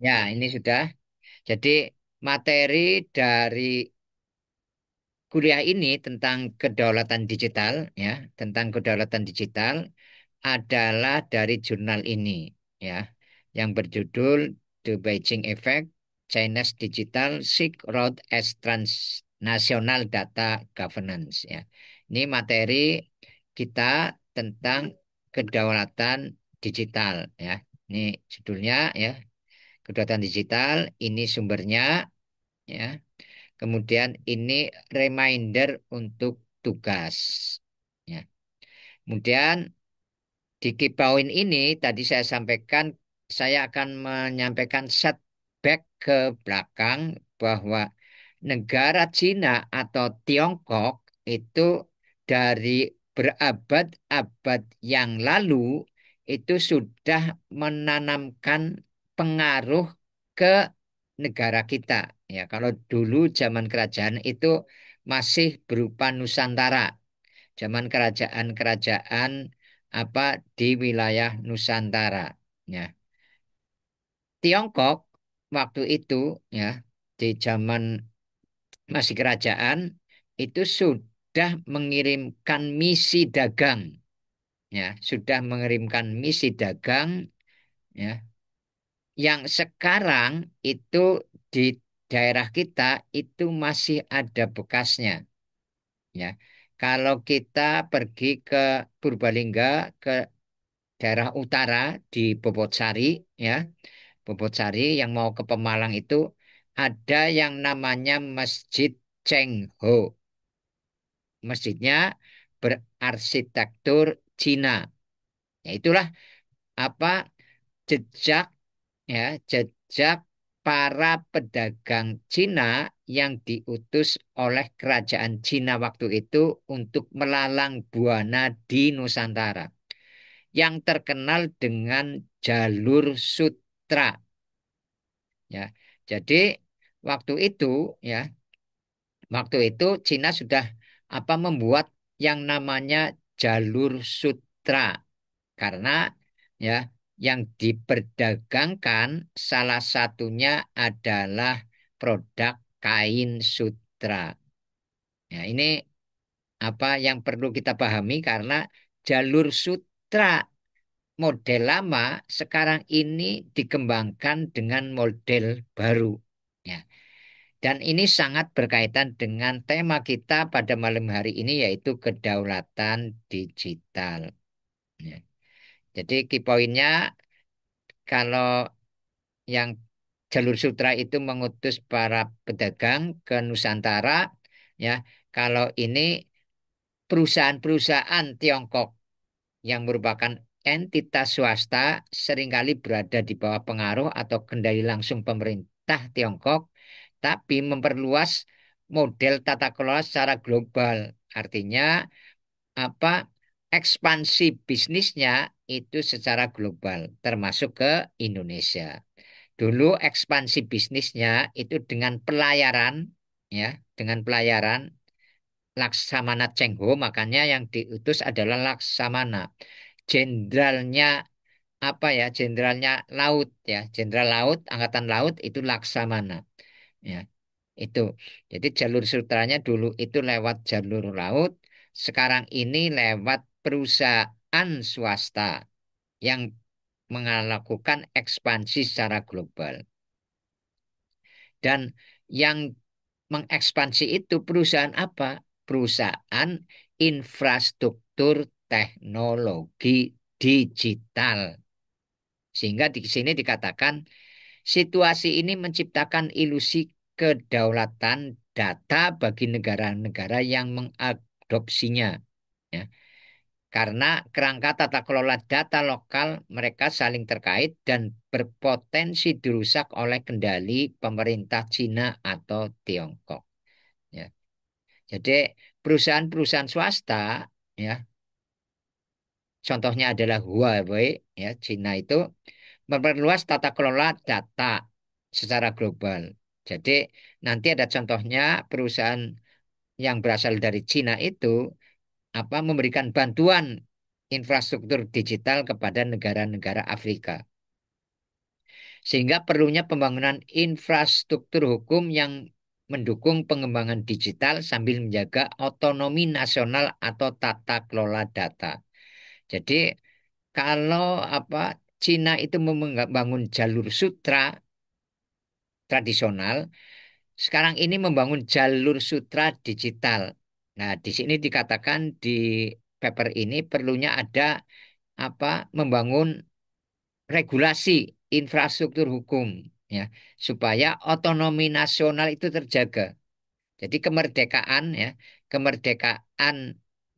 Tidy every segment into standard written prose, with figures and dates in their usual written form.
Ya, ini sudah. Jadi materi dari kuliah ini tentang kedaulatan digital, ya, tentang kedaulatan digital adalah dari jurnal ini, ya, yang berjudul The Beijing Effect, China's Digital Silk Road as Transnational Data Governance, ya. Ini materi kita tentang kedaulatan digital, ya. Ini judulnya, ya, kedaulatan digital. Ini sumbernya, ya. Kemudian ini reminder untuk tugas. Ya. Kemudian di key point ini tadi saya sampaikan, saya akan menyampaikan setback ke belakang bahwa negara Cina atau Tiongkok itu dari berabad-abad yang lalu itu sudah menanamkan pengaruh ke negara kita. Ya, kalau dulu zaman kerajaan itu masih berupa Nusantara, zaman kerajaan-kerajaan apa di wilayah Nusantara. Ya, Tiongkok waktu itu, ya, di zaman masih kerajaan itu sudah mengirimkan misi dagang, ya, sudah mengirimkan misi dagang, ya, yang sekarang itu di daerah kita itu masih ada bekasnya, ya. Kalau kita pergi ke Purbalingga, ke daerah utara di Bobotsari, ya, Bobotsari yang mau ke Pemalang itu ada yang namanya Masjid Cheng Ho. Masjidnya berarsitektur Cina. Ya, itulah apa jejak, ya, jejak para pedagang Cina yang diutus oleh kerajaan Cina waktu itu untuk melalang buana di Nusantara yang terkenal dengan jalur sutra, ya. Jadi waktu itu, ya, waktu itu Cina sudah apa membuat yang namanya jalur sutra karena, ya, yang diperdagangkan salah satunya adalah produk kain sutra. Ya, ini apa yang perlu kita pahami karena jalur sutra model lama sekarang ini dikembangkan dengan model baru. Ya. Dan ini sangat berkaitan dengan tema kita pada malam hari ini yaitu kedaulatan digital. Ya. Jadi key poinnya kalau yang jalur sutra itu mengutus para pedagang ke Nusantara, ya. Kalau ini perusahaan-perusahaan Tiongkok yang merupakan entitas swasta seringkali berada di bawah pengaruh atau kendali langsung pemerintah Tiongkok, tapi memperluas model tata kelola secara global. Artinya apa? Ekspansi bisnisnya itu secara global, termasuk ke Indonesia. Dulu ekspansi bisnisnya itu dengan pelayaran, ya, dengan pelayaran Laksamana Cheng Ho, makanya yang diutus adalah Laksamana. Jenderalnya apa ya? Jenderalnya laut, ya, jenderal laut, angkatan laut itu Laksamana. Ya, itu. Jadi jalur sutranya dulu itu lewat jalur laut, sekarang ini lewat perusahaan swasta yang melakukan ekspansi secara global. Dan yang mengekspansi itu perusahaan apa? Perusahaan infrastruktur teknologi digital. Sehingga di sini dikatakan situasi ini menciptakan ilusi kedaulatan data bagi negara-negara yang mengadopsinya. Ya. Karena kerangka tata kelola data lokal mereka saling terkait dan berpotensi dirusak oleh kendali pemerintah Cina atau Tiongkok. Ya. Jadi perusahaan-perusahaan swasta, ya, contohnya adalah Huawei, ya, Cina itu memperluas tata kelola data secara global. Jadi nanti ada contohnya perusahaan yang berasal dari Cina itu apa memberikan bantuan infrastruktur digital kepada negara-negara Afrika. Sehingga perlunya pembangunan infrastruktur hukum yang mendukung pengembangan digital sambil menjaga otonomi nasional atau tata kelola data. Jadi kalau Cina itu membangun jalur sutra tradisional, sekarang ini membangun jalur sutra digital. Nah, di sini dikatakan di paper ini perlunya ada membangun regulasi infrastruktur hukum ya supaya otonomi nasional itu terjaga. Jadi kemerdekaan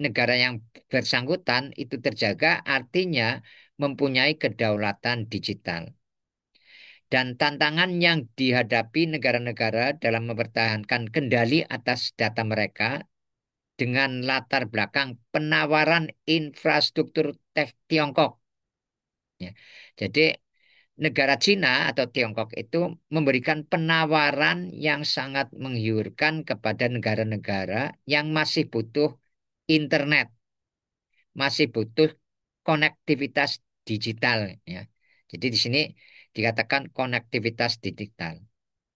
negara yang bersangkutan itu terjaga artinya mempunyai kedaulatan digital. Dan tantangan yang dihadapi negara-negara dalam mempertahankan kendali atas data mereka dengan latar belakang penawaran infrastruktur tech Tiongkok. Ya. Jadi negara Cina atau Tiongkok itu memberikan penawaran yang sangat menggiurkan kepada negara-negara yang masih butuh internet, masih butuh konektivitas digital ya. Jadi di sini dikatakan konektivitas digital.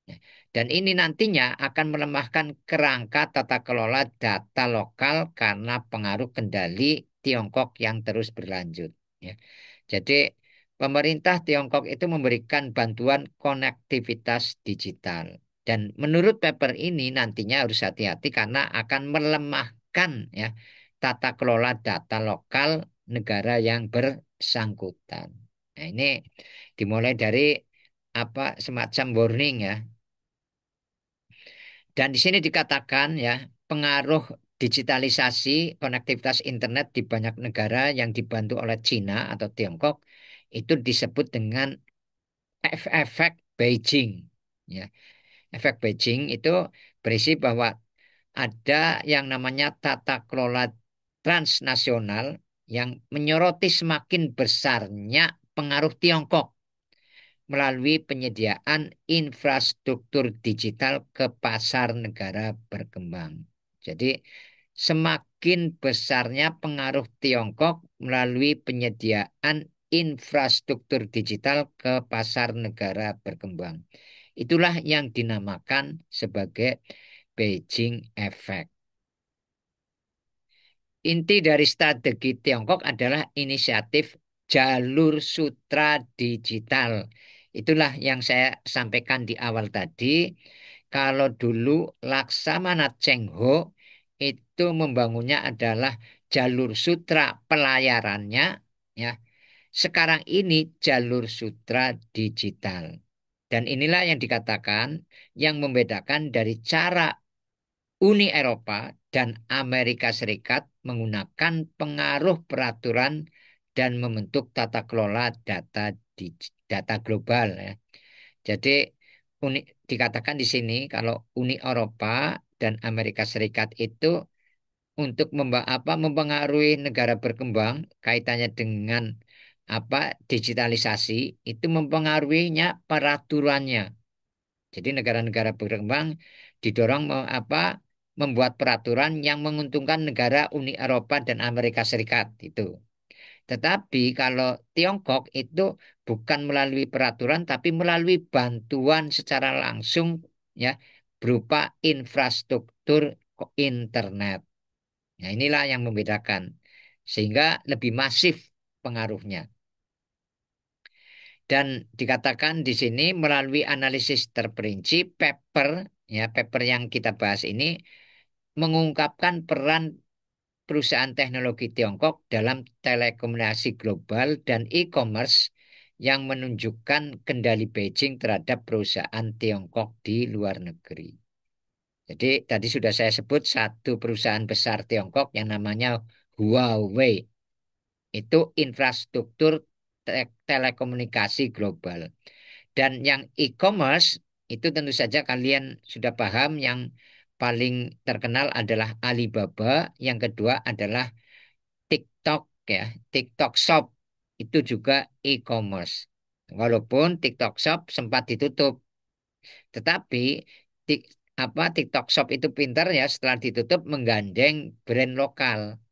Ya. Dan ini nantinya akan melemahkan kerangka tata kelola data lokal karena pengaruh kendali Tiongkok yang terus berlanjut. Ya. Jadi pemerintah Tiongkok itu memberikan bantuan konektivitas digital. Dan menurut paper ini nantinya harus hati-hati karena akan melemahkan ya tata kelola data lokal negara yang bersangkutan. Nah, ini dimulai dari semacam warning ya. Dan di sini dikatakan ya, pengaruh digitalisasi konektivitas internet di banyak negara yang dibantu oleh Cina atau Tiongkok itu disebut dengan efek Beijing. Ya, efek Beijing itu berisi bahwa ada yang namanya tata kelola transnasional yang menyoroti semakin besarnya pengaruh Tiongkok melalui penyediaan infrastruktur digital ke pasar negara berkembang. Jadi, semakin besarnya pengaruh Tiongkok melalui penyediaan infrastruktur digital ke pasar negara berkembang. Itulah yang dinamakan sebagai Beijing Effect. Inti dari strategi Tiongkok adalah inisiatif jalur sutra digital. Itulah yang saya sampaikan di awal tadi. Kalau dulu Laksamana Cheng Ho itu membangunnya adalah jalur sutra pelayarannya, ya. Sekarang ini jalur sutra digital. Dan inilah yang dikatakan yang membedakan dari cara Uni Eropa dan Amerika Serikat menggunakan pengaruh peraturan dan membentuk tata kelola data global ya. Jadi dikatakan di sini kalau Uni Eropa dan Amerika Serikat itu untuk mempengaruhi negara berkembang kaitannya dengan digitalisasi itu mempengaruhinya peraturannya. Jadi negara-negara berkembang didorong membuat peraturan yang menguntungkan negara Uni Eropa dan Amerika Serikat itu. Tetapi kalau Tiongkok itu bukan melalui peraturan tapi melalui bantuan secara langsung ya berupa infrastruktur internet. Nah, inilah yang membedakan sehingga lebih masif pengaruhnya. Dan dikatakan di sini melalui analisis terperinci paper yang kita bahas ini mengungkapkan peran perusahaan teknologi Tiongkok dalam telekomunikasi global dan e-commerce yang menunjukkan kendali Beijing terhadap perusahaan Tiongkok di luar negeri. Jadi tadi sudah saya sebut satu perusahaan besar Tiongkok yang namanya Huawei. Itu infrastruktur telekomunikasi global. Dan yang e-commerce itu tentu saja kalian sudah paham yang paling terkenal adalah Alibaba, yang kedua adalah TikTok ya. TikTok Shop itu juga e-commerce. Walaupun TikTok Shop sempat ditutup, tetapi tik- TikTok Shop itu pintar ya setelah ditutup menggandeng brand lokal,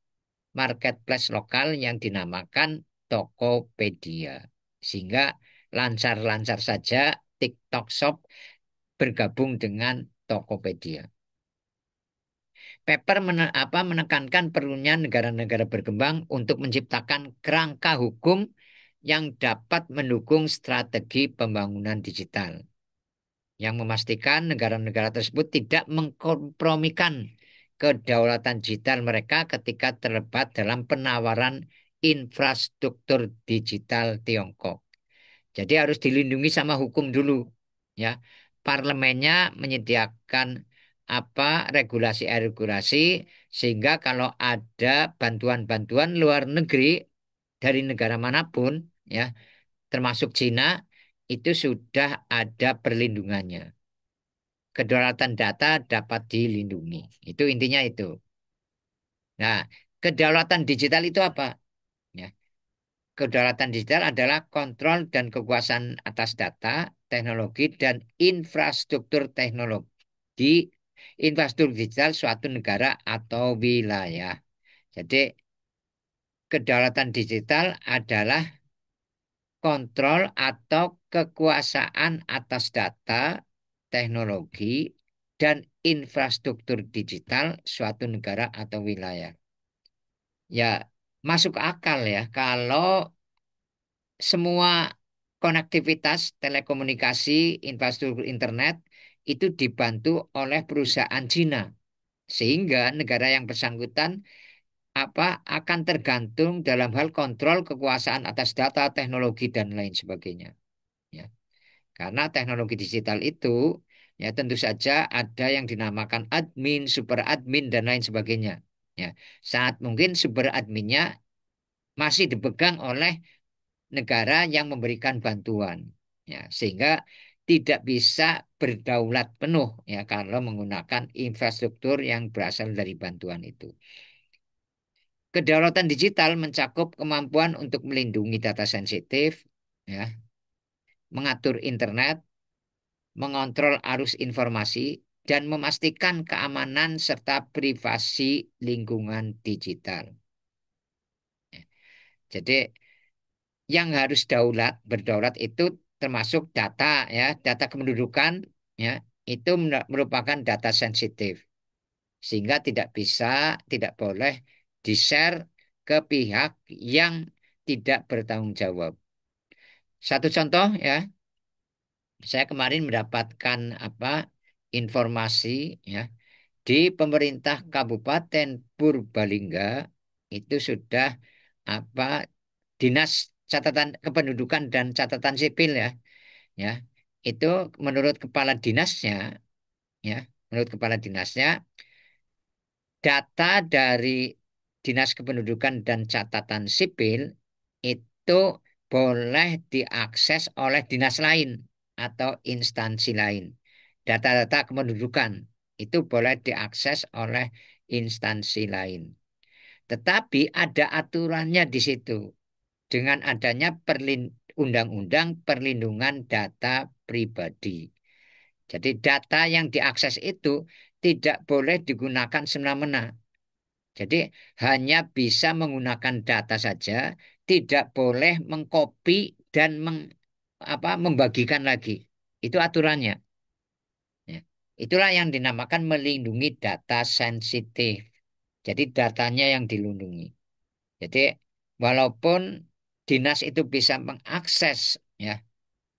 marketplace lokal yang dinamakan Tokopedia. Sehingga lancar-lancar saja TikTok Shop bergabung dengan Tokopedia. Paper menekankan perlunya negara-negara berkembang untuk menciptakan kerangka hukum yang dapat mendukung strategi pembangunan digital, yang memastikan negara-negara tersebut tidak mengkompromikan kedaulatan digital mereka ketika terlibat dalam penawaran infrastruktur digital Tiongkok. Jadi harus dilindungi sama hukum dulu, ya. Parlemennya menyediakan regulasi-regulasi sehingga kalau ada bantuan-bantuan luar negeri dari negara manapun, ya, termasuk Cina, itu sudah ada perlindungannya. Kedaulatan data dapat dilindungi. Itu intinya itu. Nah, kedaulatan digital itu apa? Ya, kedaulatan digital adalah kontrol dan kekuasaan atas data, teknologi, dan infrastruktur digital suatu negara atau wilayah. Jadi, kedaulatan digital adalah kontrol atau kekuasaan atas data, teknologi, dan infrastruktur digital suatu negara atau wilayah. Ya, masuk akal ya kalau semua konektivitas telekomunikasi, infrastruktur internet itu dibantu oleh perusahaan Cina. Sehingga negara yang bersangkutan akan tergantung dalam hal kontrol kekuasaan atas data, teknologi dan lain sebagainya. Ya. Karena teknologi digital itu ya tentu saja ada yang dinamakan admin, super admin dan lain sebagainya. Ya. Saat mungkin super adminnya masih dipegang oleh negara yang memberikan bantuan. Ya, sehingga tidak bisa berdaulat penuh ya kalau menggunakan infrastruktur yang berasal dari bantuan itu. Kedaulatan digital mencakup kemampuan untuk melindungi data sensitif, ya, mengatur internet, mengontrol arus informasi, dan memastikan keamanan serta privasi lingkungan digital. Jadi yang harus berdaulat itu termasuk data ya, data kependudukan ya, itu merupakan data sensitif sehingga tidak boleh di-share ke pihak yang tidak bertanggung jawab. Satu contoh ya, saya kemarin mendapatkan informasi ya di pemerintah Kabupaten Purbalingga itu sudah apa Dinas Catatan Kependudukan dan Catatan Sipil ya itu menurut kepala dinasnya ya menurut kepala dinasnya data dari Dinas Kependudukan dan Catatan Sipil itu boleh diakses oleh dinas lain atau instansi lain. Data-data kependudukan itu boleh diakses oleh instansi lain. Tetapi ada aturannya di situ dengan adanya Undang-Undang Perlindungan Data Pribadi. Jadi data yang diakses itu tidak boleh digunakan semena-mena. Jadi hanya bisa menggunakan data saja, tidak boleh mengcopy dan membagikan lagi. Itu aturannya. Ya. Itulah yang dinamakan melindungi data sensitif. Jadi datanya yang dilindungi. Jadi walaupun dinas itu bisa mengakses ya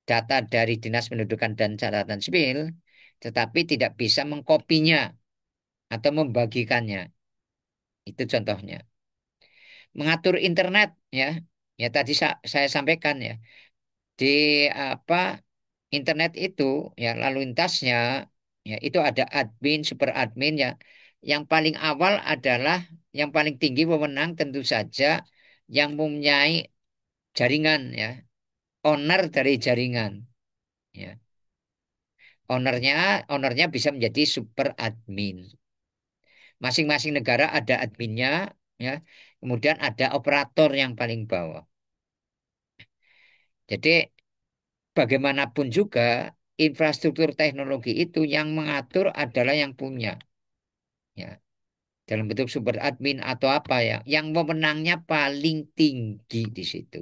data dari Dinas Pendudukan dan Catatan Sipil, tetapi tidak bisa mengkopinya atau membagikannya. Itu contohnya. Mengatur internet ya. Ya tadi saya sampaikan ya. Di apa internet itu ya lalu lintasnya ya itu ada admin, super admin ya. Yang paling awal adalah yang paling tinggi wewenang tentu saja yang mempunyai jaringan ya, owner dari jaringan ya. Ownernya bisa menjadi super admin. Masing-masing negara ada adminnya ya. Kemudian ada operator yang paling bawah. Jadi bagaimanapun juga infrastruktur teknologi itu yang mengatur adalah yang punya ya. Dalam bentuk super admin atau apa ya, yang wewenangnya paling tinggi di situ.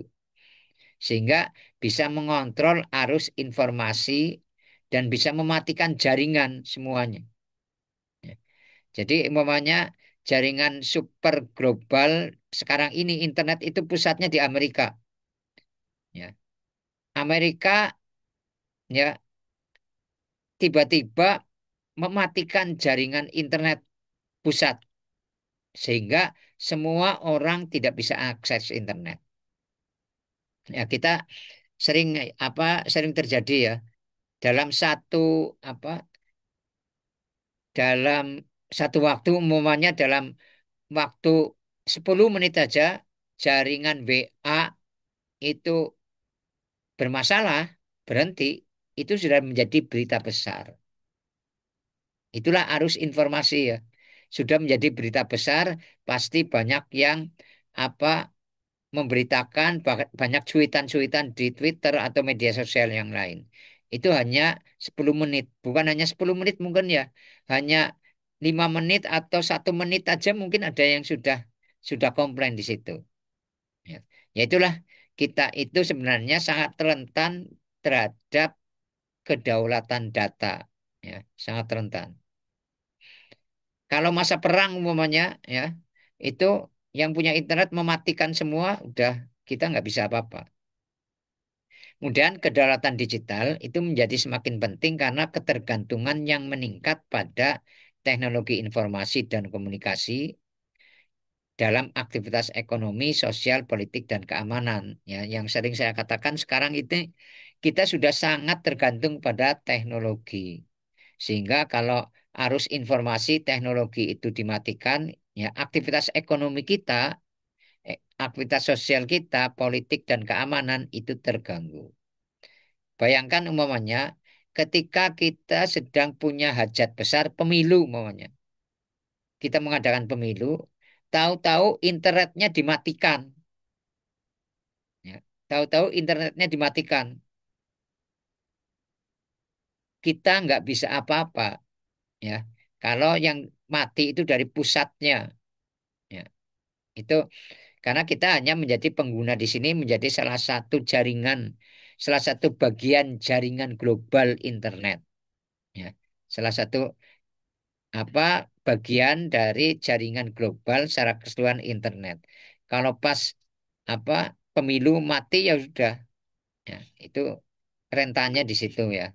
sehingga bisa mengontrol arus informasi dan bisa mematikan jaringan semuanya. Ya. Jadi umpamanya jaringan super global sekarang ini internet itu pusatnya di Amerika. Ya. Amerika ya tiba-tiba mematikan jaringan internet pusat sehingga semua orang tidak bisa akses internet. Ya, kita sering sering terjadi ya dalam apa dalam satu waktu umumnya dalam waktu 10 menit aja jaringan WA itu bermasalah, berhenti, itu sudah menjadi berita besar. Itulah arus informasi ya. Sudah menjadi berita besar, pasti banyak yang apa memberitakan banyak cuitan-cuitan di Twitter atau media sosial yang lain. Itu hanya 10 menit, bukan hanya 10 menit mungkin ya, hanya 5 menit atau 1 menit aja mungkin ada yang sudah komplain di situ. Ya, ya itulah kita itu sebenarnya sangat rentan terhadap kedaulatan data, ya, sangat rentan. Kalau masa perang umpamanya, ya, itu yang punya internet mematikan semua, udah kita nggak bisa apa-apa. Kemudian kedaulatan digital itu menjadi semakin penting karena ketergantungan yang meningkat pada teknologi informasi dan komunikasi dalam aktivitas ekonomi, sosial, politik, dan keamanan. Ya, yang sering saya katakan sekarang itu kita sudah sangat tergantung pada teknologi. Sehingga kalau arus informasi teknologi itu dimatikan, ya aktivitas ekonomi kita, aktivitas sosial kita, politik dan keamanan itu terganggu. Bayangkan umpamanya ketika kita sedang punya hajat besar pemilu umpamanya. Kita mengadakan pemilu, tahu-tahu internetnya dimatikan. Ya. Tahu-tahu internetnya dimatikan. Kita nggak bisa apa-apa. Ya. Kalau yang mati itu dari pusatnya. Ya. Itu karena kita hanya menjadi pengguna di sini menjadi salah satu jaringan, salah satu bagian jaringan global internet. Ya. Salah satu bagian dari jaringan global secara keseluruhan internet. Kalau pas apa pemilu mati ya sudah, ya, itu rentannya di situ ya.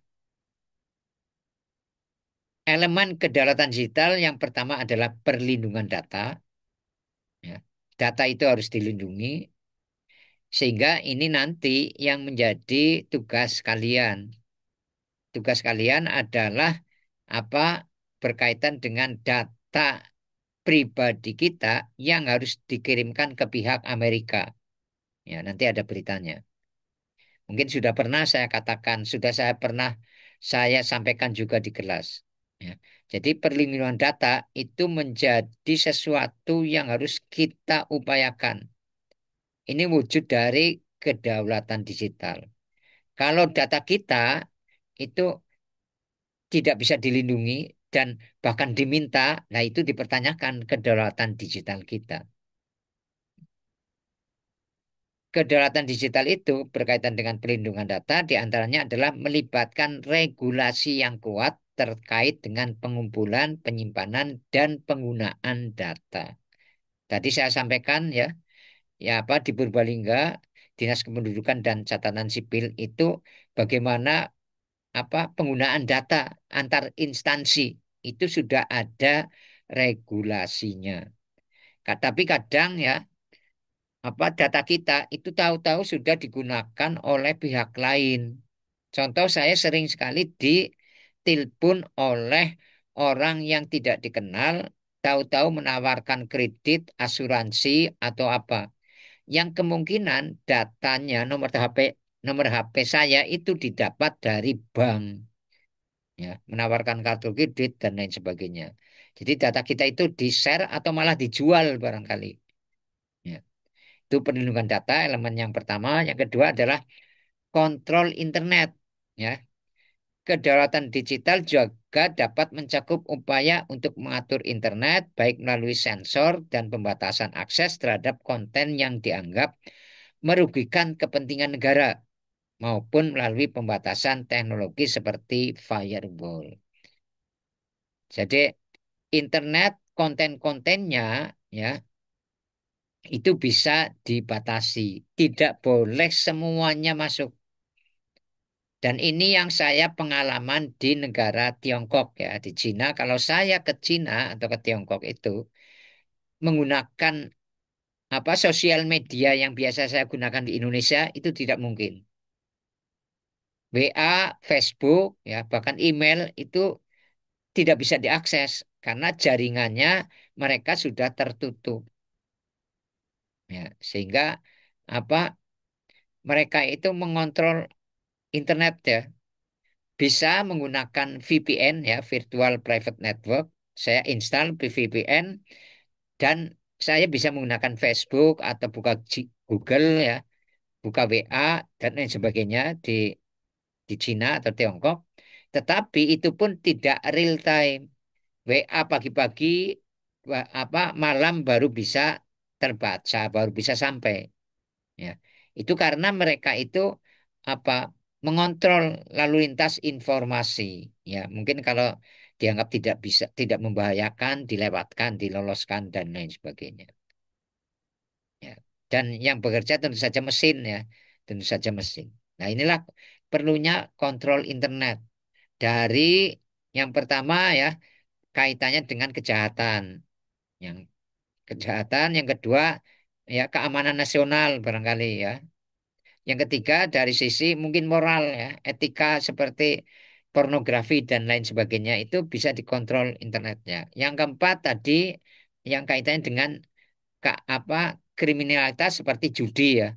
Elemen kedaulatan digital yang pertama adalah perlindungan data. Ya. Data itu harus dilindungi sehingga ini nanti yang menjadi tugas kalian. Tugas kalian adalah apa berkaitan dengan data pribadi kita yang harus dikirimkan ke pihak Amerika. Ya, nanti ada beritanya. Mungkin sudah pernah saya katakan, sudah saya sampaikan juga di kelas. Ya. Jadi perlindungan data itu menjadi sesuatu yang harus kita upayakan. Ini wujud dari kedaulatan digital. Kalau data kita itu tidak bisa dilindungi dan bahkan diminta, nah itu dipertanyakan kedaulatan digital kita. Kedaulatan digital itu berkaitan dengan perlindungan data, diantaranya adalah melibatkan regulasi yang kuat terkait dengan pengumpulan, penyimpanan, dan penggunaan data. Tadi saya sampaikan ya, di Purbalingga, Dinas Kependudukan dan Catatan Sipil itu bagaimana penggunaan data antar instansi itu sudah ada regulasinya. Tapi kadang ya data kita itu tahu-tahu sudah digunakan oleh pihak lain. Contoh saya sering sekali ditelepon oleh orang yang tidak dikenal, tahu-tahu menawarkan kredit, asuransi atau apa. Yang kemungkinan datanya nomor HP saya itu didapat dari bank, ya, menawarkan kartu kredit dan lain sebagainya. Jadi data kita itu di-share atau malah dijual barangkali. Ya. Itu perlindungan data elemen yang pertama. Yang kedua adalah kontrol internet. Ya. Kedaulatan digital juga dapat mencakup upaya untuk mengatur internet baik melalui sensor dan pembatasan akses terhadap konten yang dianggap merugikan kepentingan negara maupun melalui pembatasan teknologi seperti firewall. Jadi internet konten-kontennya ya itu bisa dibatasi. Tidak boleh semuanya masuk. Dan ini yang saya pengalaman di negara Tiongkok ya, di Cina. Kalau saya ke Cina atau ke Tiongkok itu menggunakan apa sosial media yang biasa saya gunakan di Indonesia itu tidak mungkin. WA, Facebook, ya bahkan email itu tidak bisa diakses karena jaringannya mereka sudah tertutup. Ya, sehingga apa mereka itu mengontrol internet ya bisa menggunakan VPN ya Virtual Private Network. Saya install VPN dan saya bisa menggunakan Facebook atau buka Google ya, buka WA dan lain sebagainya di Cina atau Tiongkok. Tetapi itu pun tidak real time. WA pagi-pagi apa malam baru bisa terbaca, baru bisa sampai. Ya, itu karena mereka itu apa mengontrol lalu lintas informasi. Ya, mungkin kalau dianggap tidak bisa, tidak membahayakan, dilewatkan, diloloskan dan lain sebagainya. Ya. Dan yang bekerja tentu saja mesin ya, tentu saja mesin. Nah, inilah perlunya kontrol internet dari yang pertama ya kaitannya dengan kejahatan. Yang kejahatan, yang kedua ya keamanan nasional barangkali ya. Yang ketiga dari sisi mungkin moral ya, etika seperti pornografi dan lain sebagainya itu bisa dikontrol internetnya. Yang keempat tadi yang kaitannya dengan apa kriminalitas seperti judi ya.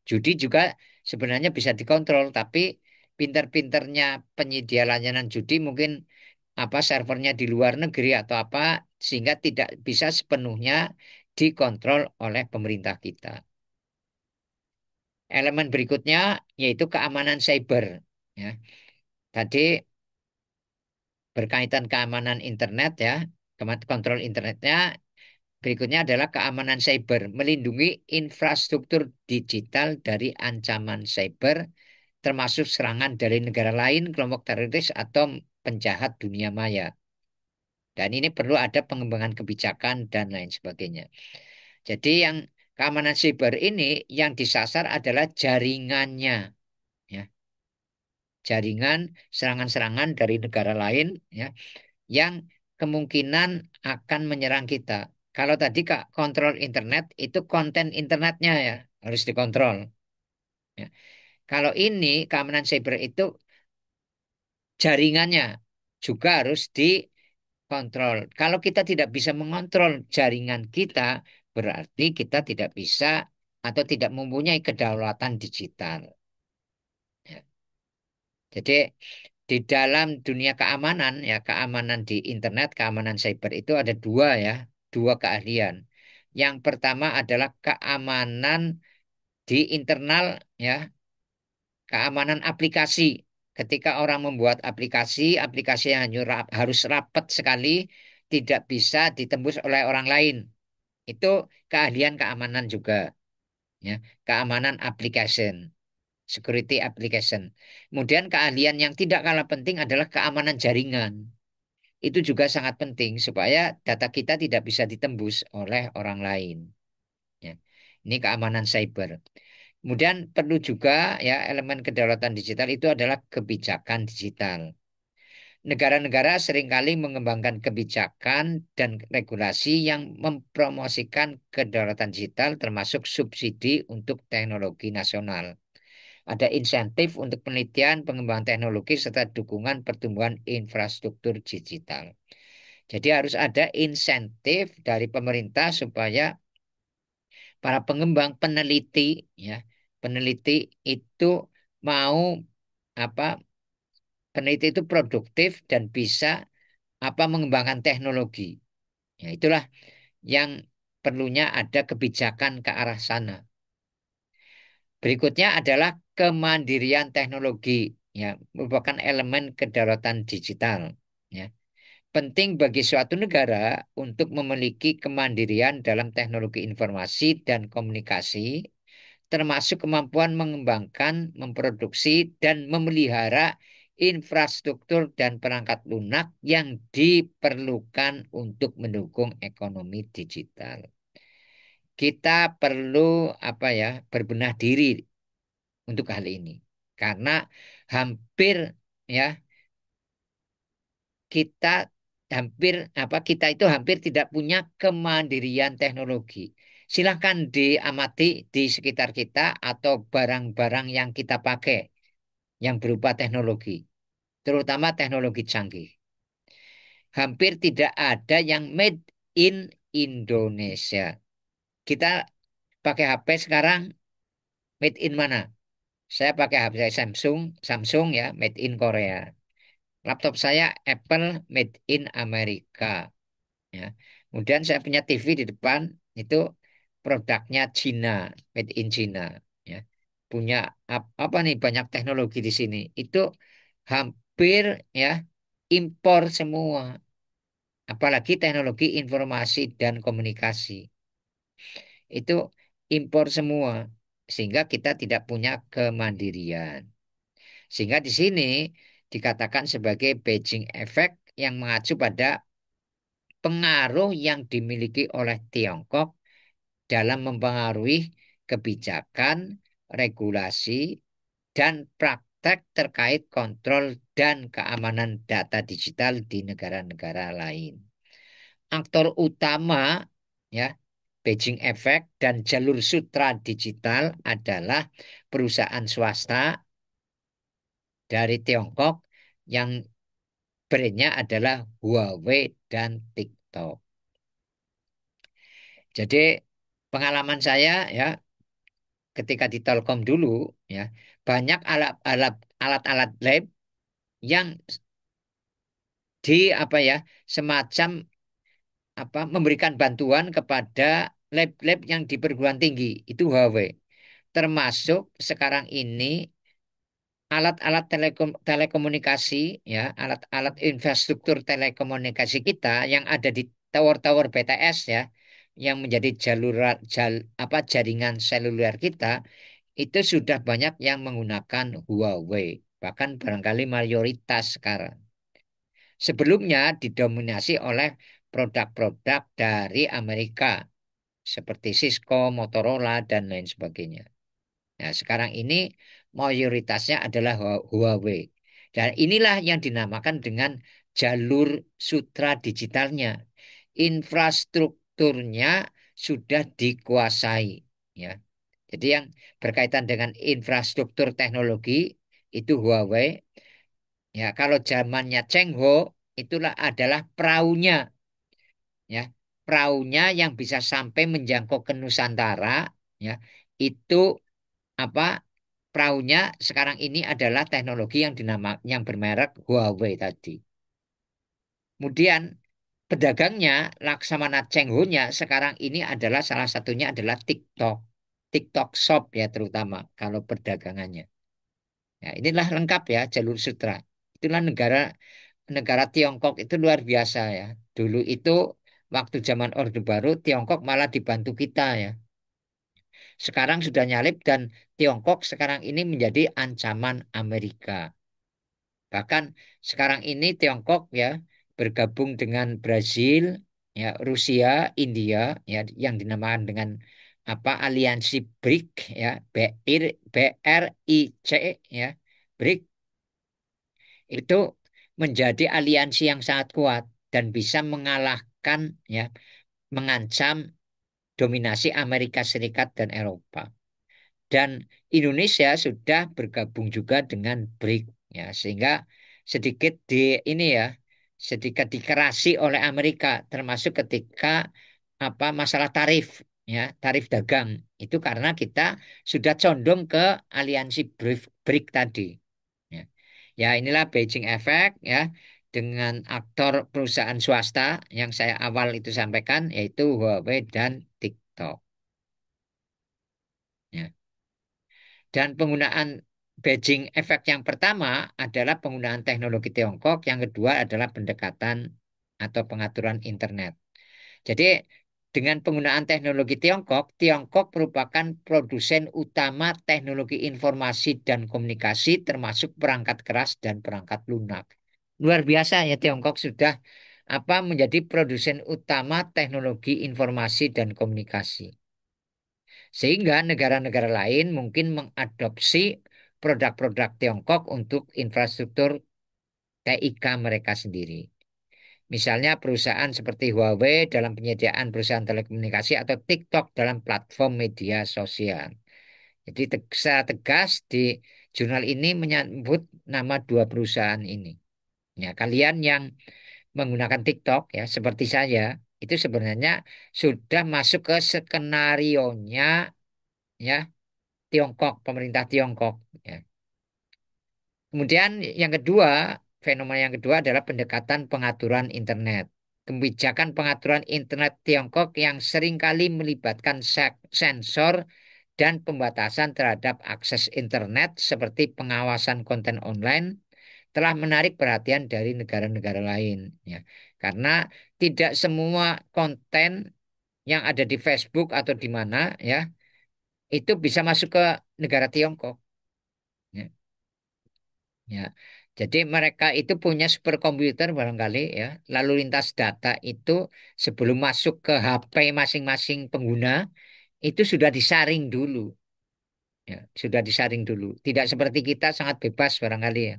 Judi juga sebenarnya bisa dikontrol, tapi pinter-pinternya penyedia layanan judi mungkin apa servernya di luar negeri atau apa sehingga tidak bisa sepenuhnya dikontrol oleh pemerintah kita. Elemen berikutnya yaitu keamanan cyber. Ya, tadi berkaitan keamanan internet ya, kontrol internetnya. Berikutnya adalah keamanan cyber, melindungi infrastruktur digital dari ancaman cyber, termasuk serangan dari negara lain, kelompok teroris atau penjahat dunia maya. Dan ini perlu ada pengembangan kebijakan dan lain sebagainya. Jadi yang keamanan cyber ini yang disasar adalah jaringannya, ya, jaringan serangan-serangan dari negara lain, ya, yang kemungkinan akan menyerang kita. Kalau tadi Kak kontrol internet itu konten internetnya ya harus dikontrol. Ya. Kalau ini keamanan cyber itu jaringannya juga harus dikontrol. Kalau kita tidak bisa mengontrol jaringan kita, berarti kita tidak bisa atau tidak mempunyai kedaulatan digital. Ya. Jadi di dalam dunia keamanan ya keamanan di internet, keamanan cyber itu ada dua ya, dua keahlian. Yang pertama adalah keamanan di internal ya, keamanan aplikasi. Ketika orang membuat aplikasi, aplikasi yang harus rapat sekali, tidak bisa ditembus oleh orang lain. Itu keahlian keamanan juga ya, keamanan application. Security application. Kemudian keahlian yang tidak kalah penting adalah keamanan jaringan. Itu juga sangat penting supaya data kita tidak bisa ditembus oleh orang lain. Ya. Ini keamanan cyber. Kemudian perlu juga ya elemen kedaulatan digital itu adalah kebijakan digital. Negara-negara seringkali mengembangkan kebijakan dan regulasi yang mempromosikan kedaulatan digital termasuk subsidi untuk teknologi nasional. Ada insentif untuk penelitian, pengembangan teknologi, serta dukungan pertumbuhan infrastruktur digital. Jadi harus ada insentif dari pemerintah supaya para pengembang peneliti ya, peneliti itu mau apa? Peneliti itu produktif dan bisa apa mengembangkan teknologi. Ya, itulah yang perlunya ada kebijakan ke arah sana. Berikutnya adalah kemandirian teknologi, ya, merupakan elemen kedaulatan digital. Ya. Penting bagi suatu negara untuk memiliki kemandirian dalam teknologi informasi dan komunikasi termasuk kemampuan mengembangkan, memproduksi, dan memelihara infrastruktur dan perangkat lunak yang diperlukan untuk mendukung ekonomi digital. Kita perlu apa ya, berbenah diri untuk hal ini. Karena hampir ya kita kita itu hampir tidak punya kemandirian teknologi. Silahkan diamati di sekitar kita atau barang-barang yang kita pakai yang berupa teknologi, terutama teknologi canggih. Hampir tidak ada yang made in Indonesia. Kita pakai HP sekarang made in mana? Saya pakai HP Samsung, Samsung ya, made in Korea. Laptop saya Apple made in Amerika. Ya. Kemudian saya punya TV di depan itu produknya Cina, made in Cina. Ya. Punya apa nih banyak teknologi di sini. Itu hampir ya impor semua. Apalagi teknologi informasi dan komunikasi. Itu impor semua. Sehingga kita tidak punya kemandirian. Sehingga di sini dikatakan sebagai Beijing Effect yang mengacu pada pengaruh yang dimiliki oleh Tiongkok dalam mempengaruhi kebijakan, regulasi, dan praktek terkait kontrol dan keamanan data digital di negara-negara lain. Aktor utama ya Beijing Effect dan jalur sutra digital adalah perusahaan swasta dari Tiongkok yang brandnya adalah Huawei dan TikTok. Jadi pengalaman saya ya ketika di Telkom dulu ya banyak alat-alat lab yang di apa ya semacam memberikan bantuan kepada lab-lab yang di perguruan tinggi itu Huawei. Termasuk sekarang ini alat-alat telekomunikasi ya, alat-alat infrastruktur telekomunikasi kita yang ada di tower-tower BTS ya, yang menjadi jaringan seluler kita itu sudah banyak yang menggunakan Huawei, bahkan barangkali mayoritas sekarang. Sebelumnya didominasi oleh produk-produk dari Amerika seperti Cisco, Motorola dan lain sebagainya. Nah, sekarang ini mayoritasnya adalah Huawei. Dan inilah yang dinamakan dengan jalur sutra digitalnya. Infrastrukturnya sudah dikuasai, ya. Jadi yang berkaitan dengan infrastruktur teknologi itu Huawei. Ya, kalau zamannya Cheng Ho itulah adalah perahunya, ya. Perahunya yang bisa sampai menjangkau ke Nusantara, ya. Itu apa perahunya sekarang ini adalah teknologi yang bermerek Huawei tadi. Kemudian pedagangnya Laksamana Cheng Ho-nya sekarang ini adalah salah satunya adalah TikTok. TikTok Shop ya terutama kalau perdagangannya. Ya, inilah lengkap ya jalur sutra. Itulah negara negara Tiongkok itu luar biasa ya. Dulu itu waktu zaman Orde Baru Tiongkok malah dibantu kita ya. Sekarang sudah nyalip dan Tiongkok sekarang ini menjadi ancaman Amerika. Bahkan sekarang ini Tiongkok ya bergabung dengan Brazil, ya Rusia, India ya yang dinamakan dengan aliansi BRIC ya BRIC ya BRIC itu menjadi aliansi yang sangat kuat dan bisa mengalahkan ya mengancam dominasi Amerika Serikat dan Eropa. Dan Indonesia sudah bergabung juga dengan BRIC ya sehingga sedikit ini ya sedikit dikerasi oleh Amerika termasuk ketika masalah tarif ya tarif dagang itu karena kita sudah condong ke aliansi BRIC tadi ya. Ya inilah Beijing Effect ya dengan aktor perusahaan swasta yang saya awal itu sampaikan yaitu Huawei dan TikTok ya. Dan penggunaan Beijing Effect yang pertama adalah penggunaan teknologi Tiongkok, yang kedua adalah pendekatan atau pengaturan internet. Jadi Dengan penggunaan teknologi Tiongkok, Tiongkok merupakan produsen utama teknologi informasi dan komunikasi termasuk perangkat keras dan perangkat lunak. Luar biasa ya Tiongkok sudah menjadi produsen utama teknologi informasi dan komunikasi. Sehingga negara-negara lain mungkin mengadopsi produk-produk Tiongkok untuk infrastruktur TIK mereka sendiri. Misalnya perusahaan seperti Huawei dalam penyediaan perusahaan telekomunikasi atau TikTok dalam platform media sosial. Jadi secara tegas di jurnal ini menyebut nama dua perusahaan ini. Ya, kalian yang menggunakan TikTok ya seperti saya itu sebenarnya sudah masuk ke skenarionya ya Tiongkok, pemerintah Tiongkok. Ya. Kemudian yang kedua, fenomena yang kedua adalah pendekatan pengaturan internet. Kebijakan pengaturan internet Tiongkok yang seringkali melibatkan sensor dan pembatasan terhadap akses internet seperti pengawasan konten online telah menarik perhatian dari negara-negara lain. Ya. Karena tidak semua konten yang ada di Facebook atau di mana ya itu bisa masuk ke negara Tiongkok. Ya. Ya, jadi mereka itu punya superkomputer barangkali ya. Lalu lintas data itu sebelum masuk ke HP masing-masing pengguna itu sudah disaring dulu. Ya, sudah disaring dulu. Tidak seperti kita sangat bebas barangkali ya.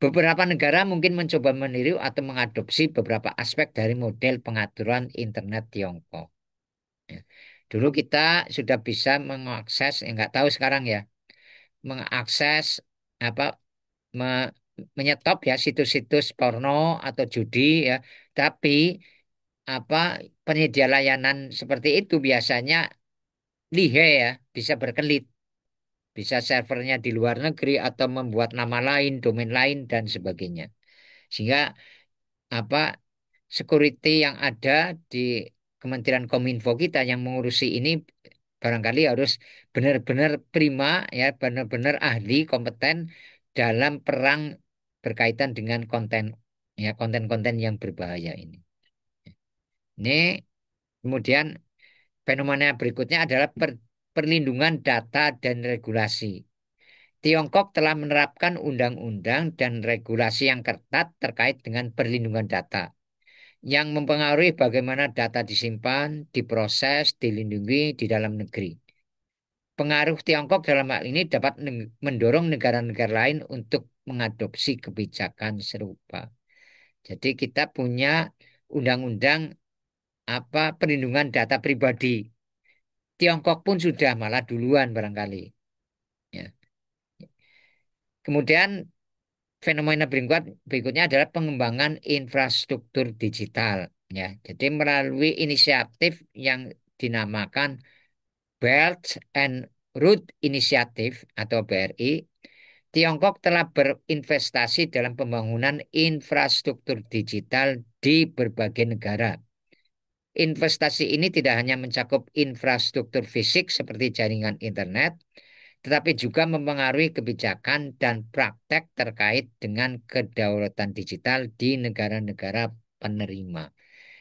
Beberapa negara mungkin mencoba meniru atau mengadopsi beberapa aspek dari model pengaturan internet Tiongkok. Ya. Dulu kita sudah bisa mengakses, nggak tahu sekarang ya, mengakses apa me- menyetop ya situs-situs porno atau judi ya. Tapi apa penyedia layanan seperti itu biasanya lihe ya, bisa berkelit, bisa servernya di luar negeri atau membuat nama lain, domain lain dan sebagainya. Sehingga apa security yang ada di Kementerian Kominfo kita yang mengurusi ini barangkali harus benar-benar prima ya, benar-benar ahli, kompeten dalam perang berkaitan dengan konten ya, konten-konten yang berbahaya ini. Ini kemudian fenomena berikutnya adalah perlindungan data dan regulasi. Tiongkok telah menerapkan undang-undang dan regulasi yang ketat terkait dengan perlindungan data yang mempengaruhi bagaimana data disimpan, diproses, dilindungi di dalam negeri. Pengaruh Tiongkok dalam hal ini dapat mendorong negara-negara lain untuk mengadopsi kebijakan serupa. Jadi kita punya undang-undang perlindungan data pribadi. Tiongkok pun sudah malah duluan barangkali. Ya. Kemudian fenomena berikutnya adalah pengembangan infrastruktur digital. Ya, jadi melalui inisiatif yang dinamakan Belt and Road Initiative atau BRI, Tiongkok telah berinvestasi dalam pembangunan infrastruktur digital di berbagai negara. Investasi ini tidak hanya mencakup infrastruktur fisik seperti jaringan internet, tetapi juga mempengaruhi kebijakan dan praktek terkait dengan kedaulatan digital di negara-negara penerima.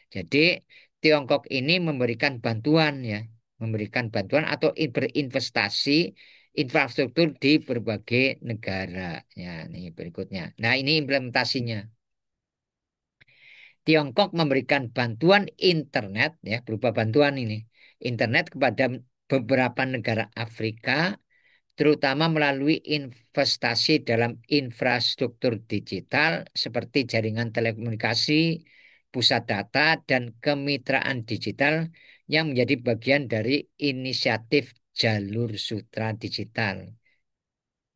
Jadi Tiongkok ini memberikan bantuan ya, memberikan bantuan atau berinvestasi infrastruktur di berbagai negara. Ya, ini berikutnya. Nah, ini implementasinya. Tiongkok memberikan bantuan internet ya, berupa bantuan ini internet kepada beberapa negara Afrika terutama melalui investasi dalam infrastruktur digital seperti jaringan telekomunikasi, pusat data, dan kemitraan digital yang menjadi bagian dari inisiatif Jalur Sutra Digital.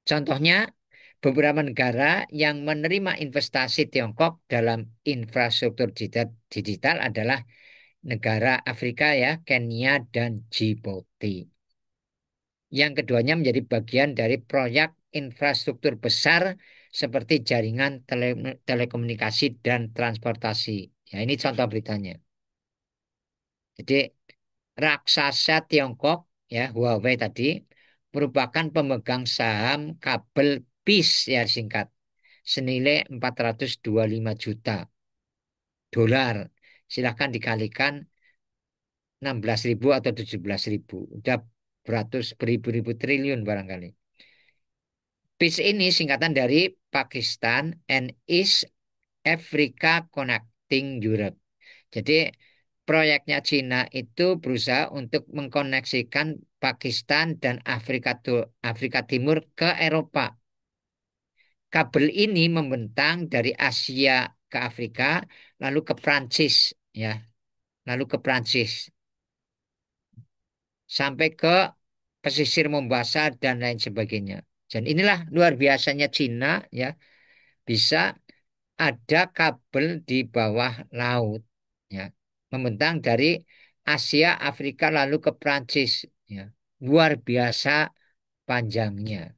Contohnya, beberapa negara yang menerima investasi Tiongkok dalam infrastruktur digital adalah negara Afrika ya, Kenya dan Djibouti. Yang keduanya menjadi bagian dari proyek infrastruktur besar seperti jaringan telekomunikasi dan transportasi. Ya, ini contoh beritanya. Jadi raksasa Tiongkok ya Huawei tadi merupakan pemegang saham kabel PIS ya singkat senilai 425 juta dolar. Silahkan dikalikan 16.000 atau 17.000. Udah beratus beribu-ribu triliun barangkali. PIS ini singkatan dari Pakistan and East Africa Connecting Europe. Jadi proyeknya Cina itu berusaha untuk mengkoneksikan Pakistan dan Afrika Timur ke Eropa. Kabel ini membentang dari Asia ke Afrika, lalu ke Prancis, ya, lalu ke Prancis, sampai ke pesisir Mombasa dan lain sebagainya. Dan inilah luar biasanya Cina, ya, bisa ada kabel di bawah laut, ya, membentang dari Asia, Afrika, lalu ke Prancis, ya, luar biasa panjangnya.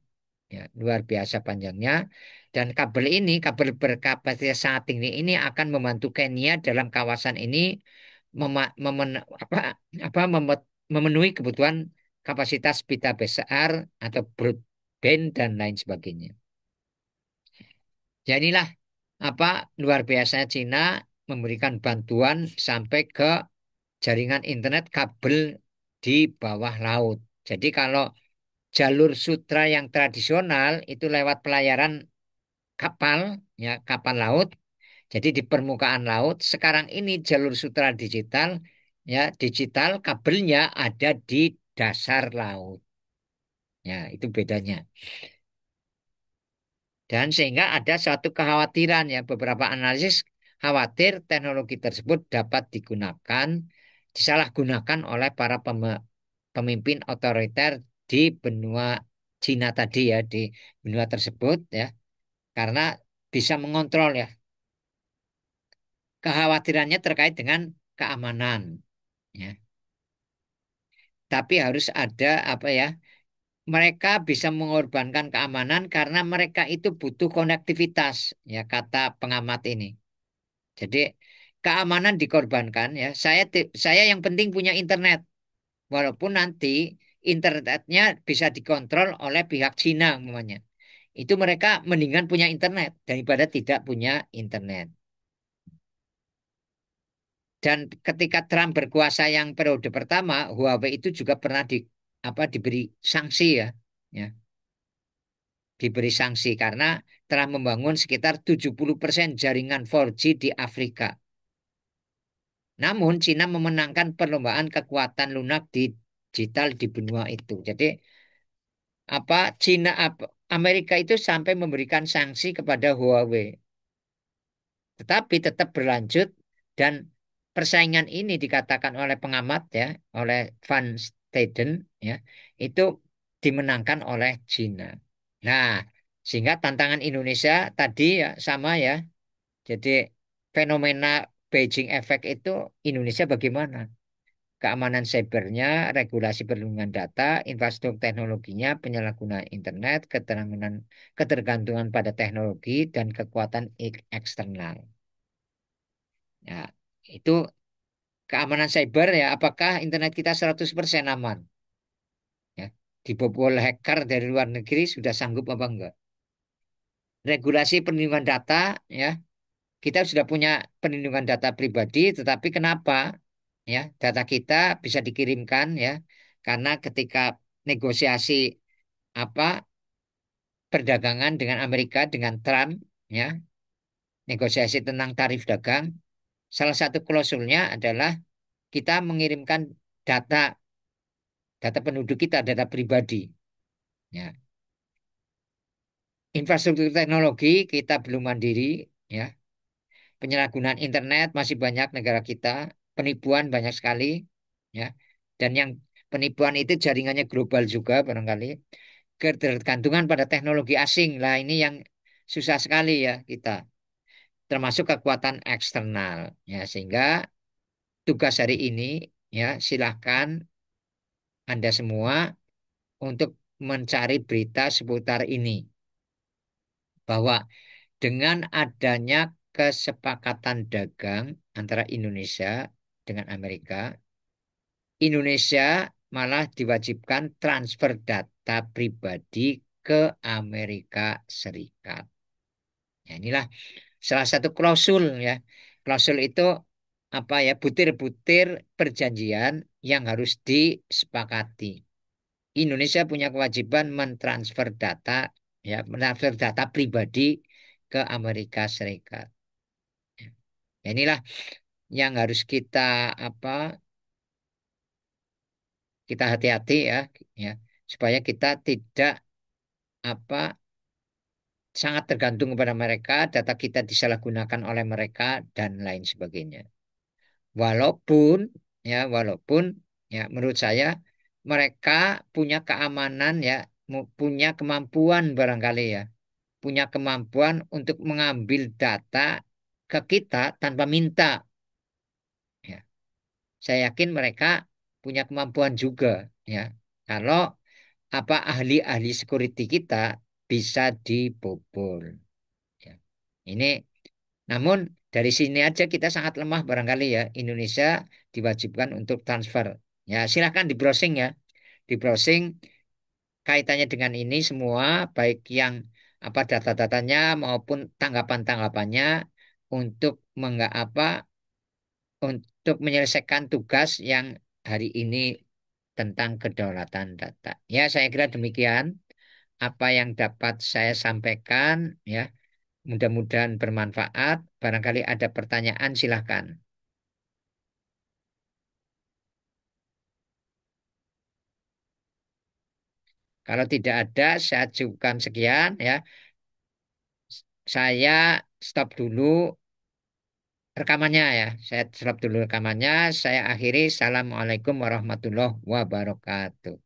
Ya, luar biasa panjangnya. Dan kabel ini, kabel berkapasitas sangat tinggi ini akan membantu Kenya dalam kawasan ini apa, memenuhi kebutuhan kapasitas pita besar atau broadband dan lain sebagainya. Jadilah apa luar biasanya Cina memberikan bantuan sampai ke jaringan internet kabel di bawah laut. Jadi kalau jalur sutra yang tradisional itu lewat pelayaran kapal, ya, kapal laut. Jadi di permukaan laut. Sekarang ini jalur sutra digital, ya, digital kabelnya ada di dasar laut. Ya, itu bedanya. Dan sehingga ada suatu kekhawatiran, ya, beberapa analisis khawatir teknologi tersebut dapat digunakan, disalahgunakan oleh para pemimpin otoriter di benua Cina tadi, ya, di benua tersebut, ya, karena bisa mengontrol, ya. Kekhawatirannya terkait dengan keamanan, ya. Tapi harus ada apa, ya? Mereka bisa mengorbankan keamanan karena mereka itu butuh konektivitas, ya, kata pengamat ini. Jadi keamanan dikorbankan, ya. Saya yang penting punya internet, walaupun nanti internetnya bisa dikontrol oleh pihak Cina umpamanya. Itu mereka mendingan punya internet daripada tidak punya internet. Dan ketika Trump berkuasa yang periode pertama, Huawei itu juga pernah diberi sanksi, ya, ya, diberi sanksi karena telah membangun sekitar 70% jaringan 4G di Afrika. Namun Cina memenangkan perlombaan kekuatan lunak digital di benua itu. Jadi Amerika itu sampai memberikan sanksi kepada Huawei, tetapi tetap berlanjut dan persaingan ini dikatakan oleh pengamat, ya, oleh Van Staden, ya, itu dimenangkan oleh Cina. Nah, sehingga tantangan Indonesia tadi, ya, sama, ya. Jadi fenomena Beijing Effect itu Indonesia bagaimana? Keamanan cybernya, regulasi perlindungan data, infrastruktur teknologinya, penyalahgunaan internet, ketergantungan pada teknologi, dan kekuatan eksternal. Ya, itu keamanan cyber, ya, apakah internet kita 100% aman? Ya, dibobol hacker dari luar negeri sudah sanggup apa enggak? Regulasi perlindungan data, ya, kita sudah punya perlindungan data pribadi, tetapi kenapa, ya, data kita bisa dikirimkan, ya, karena ketika negosiasi apa perdagangan dengan Amerika dengan Trump, ya, negosiasi tentang tarif dagang, salah satu klausulnya adalah kita mengirimkan data data penduduk kita, data pribadi. Ya. Infrastruktur teknologi kita belum mandiri, ya. Penyalahgunaan internet masih banyak negara kita, penipuan banyak sekali, ya. Dan yang penipuan itu jaringannya global juga barangkali. Ketergantungan pada teknologi asing, lah ini yang susah sekali, ya, kita. Termasuk kekuatan eksternal, ya, sehingga tugas hari ini, ya, silahkan Anda semua untuk mencari berita seputar ini, bahwa dengan adanya kesepakatan dagang antara Indonesia dengan Amerika, Indonesia malah diwajibkan transfer data pribadi ke Amerika Serikat. Ya, inilah salah satu klausul, ya. Klausul itu apa ya butir-butir perjanjian yang harus disepakati. Indonesia punya kewajiban mentransfer data ya, mentransfer data pribadi ke Amerika Serikat. Ya, inilah yang harus kita apa kita hati-hati ya ya supaya kita tidak apa sangat tergantung kepada mereka, data kita disalahgunakan oleh mereka dan lain sebagainya. Walaupun walaupun ya menurut saya mereka punya keamanan ya, punya kemampuan barangkali ya, punya kemampuan untuk mengambil data ke kita tanpa minta ya. Saya yakin mereka punya kemampuan juga ya. Kalau apa ahli-ahli security kita bisa dibobol ya. Ini namun dari sini aja kita sangat lemah barangkali ya. Indonesia diwajibkan untuk transfer. Ya, silahkan di browsing ya. Di browsing kaitannya dengan ini semua, baik yang apa data-datanya maupun tanggapan-tanggapannya untuk untuk menyelesaikan tugas yang hari ini tentang kedaulatan data. Ya, saya kira demikian apa yang dapat saya sampaikan ya. Mudah-mudahan bermanfaat. Barangkali ada pertanyaan, silahkan. Kalau tidak ada, saya cukupkan sekian ya. Saya stop dulu rekamannya ya. Saya stop dulu rekamannya. Saya akhiri. Assalamualaikum warahmatullahi wabarakatuh.